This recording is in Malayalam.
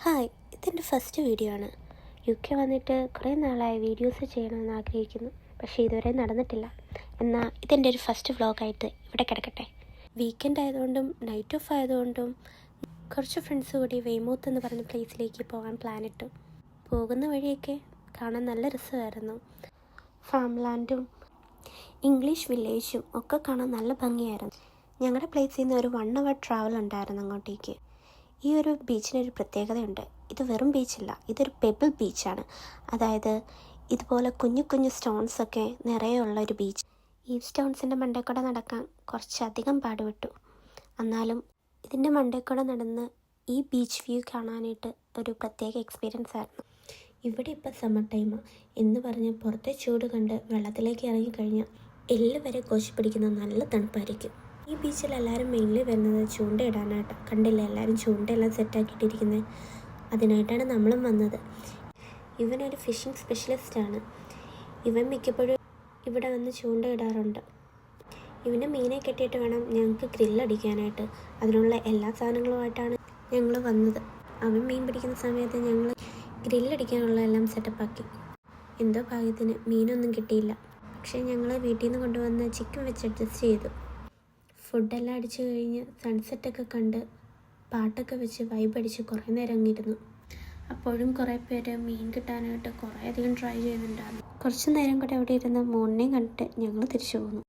ഹായ്, ഇതെൻ്റെ ഫസ്റ്റ് വീഡിയോ ആണ്. UK വന്നിട്ട് കുറേ നാളായി വീഡിയോസ് ചെയ്യണമെന്ന് ആഗ്രഹിക്കുന്നു. പക്ഷേ ഇതുവരെ നടന്നിട്ടില്ല. എന്നാൽ ഇതെൻ്റെ ഒരു ഫസ്റ്റ് വ്ളോഗായിട്ട് ഇവിടെ കിടക്കട്ടെ. വീക്കെൻഡ് ആയതുകൊണ്ടും നൈറ്റ് ഓഫ് ആയതുകൊണ്ടും കുറച്ച് ഫ്രണ്ട്സ് കൂടി വെയ്മൂത്ത് എന്ന് പറഞ്ഞ പ്ലേസിലേക്ക് പോകാൻ പ്ലാനിട്ടു. പോകുന്ന വഴിയൊക്കെ കാണാൻ നല്ല രസമായിരുന്നു. ഫാം ലാൻഡും ഇംഗ്ലീഷ് വില്ലേജും ഒക്കെ കാണാൻ നല്ല ഭംഗിയായിരുന്നു. ഞങ്ങളുടെ പ്ലേസിൽ നിന്ന് ഒരു 1 hour ട്രാവൽ ഉണ്ടായിരുന്നു അങ്ങോട്ടേക്ക്. ഈ ഒരു ബീച്ചിനൊരു പ്രത്യേകതയുണ്ട്. ഇത് വെറും ബീച്ചല്ല, ഇതൊരു പെബിൾ ബീച്ചാണ്. അതായത് ഇതുപോലെ കുഞ്ഞു കുഞ്ഞു സ്റ്റോൺസൊക്കെ നിറയെയുള്ള ഒരു ബീച്ച്. ഈ സ്റ്റോൺസിൻ്റെ മണ്ടേക്കൂടെ നടക്കാൻ കുറച്ചധികം പാടുപെട്ടു. എന്നാലും ഇതിൻ്റെ മണ്ടേക്കൂടെ നടന്ന് ഈ ബീച്ച് വ്യൂ കാണാനായിട്ട് ഒരു പ്രത്യേക എക്സ്പീരിയൻസ് ആയിരുന്നു. ഇവിടെ ഇപ്പോൾ സമ്മർ ടൈമാണ് എന്ന് പറഞ്ഞ് പുറത്തെ ചൂട് കണ്ട് വെള്ളത്തിലേക്ക് ഇറങ്ങിക്കഴിഞ്ഞാൽ എല്ല് വരെ കോശി പിടിക്കുന്ന നല്ല തണുപ്പായിരിക്കും. ഈ ബീച്ചിൽ എല്ലാവരും മെയിൻലി വരുന്നത് ചൂണ്ടയിടാനായിട്ട്. കണ്ടില്ല, എല്ലാവരും ചൂണ്ടയെല്ലാം സെറ്റാക്കിയിട്ടിരിക്കുന്നത്. അതിനായിട്ടാണ് നമ്മളും വന്നത്. ഇവനൊരു ഫിഷിംഗ് സ്പെഷ്യലിസ്റ്റാണ്. ഇവൻ മിക്കപ്പോഴും ഇവിടെ വന്ന് ചൂണ്ടയിടാറുണ്ട്. ഇവന് മീനെ കെട്ടിയിട്ട് വേണം ഞങ്ങൾക്ക് ഗ്രില്ലടിക്കാനായിട്ട്. അതിനുള്ള എല്ലാ സാധനങ്ങളുമായിട്ടാണ് ഞങ്ങൾ വന്നത്. അവൻ മീൻ പിടിക്കുന്ന സമയത്ത് ഞങ്ങൾ ഗ്രില്ലടിക്കാനുള്ള എല്ലാം സെറ്റപ്പാക്കി. എന്തോ ഭാഗ്യത്തിന് മീനൊന്നും കിട്ടിയില്ല. പക്ഷേ ഞങ്ങൾ വീട്ടിൽ നിന്ന് കൊണ്ടുവന്ന് ചിക്കൻ വെച്ച് അഡ്ജസ്റ്റ് ചെയ്തു. ഫുഡെല്ലാം അടിച്ചു കഴിഞ്ഞ് സൺസെറ്റൊക്കെ കണ്ട് പാട്ടൊക്കെ വെച്ച് വൈബടിച്ച് കുറേ നേരം അങ്ങിരുന്നു. അപ്പോഴും കുറേ പേര് മീൻ കിട്ടാനായിട്ട് കുറേയധികം ട്രൈ ചെയ്യുന്നുണ്ടായിരുന്നു. കുറച്ച് നേരം കൂടെ അവിടെ ഇരുന്ന് മോണിനെയും കണ്ടിട്ട് ഞങ്ങൾ തിരിച്ചു പോന്നു.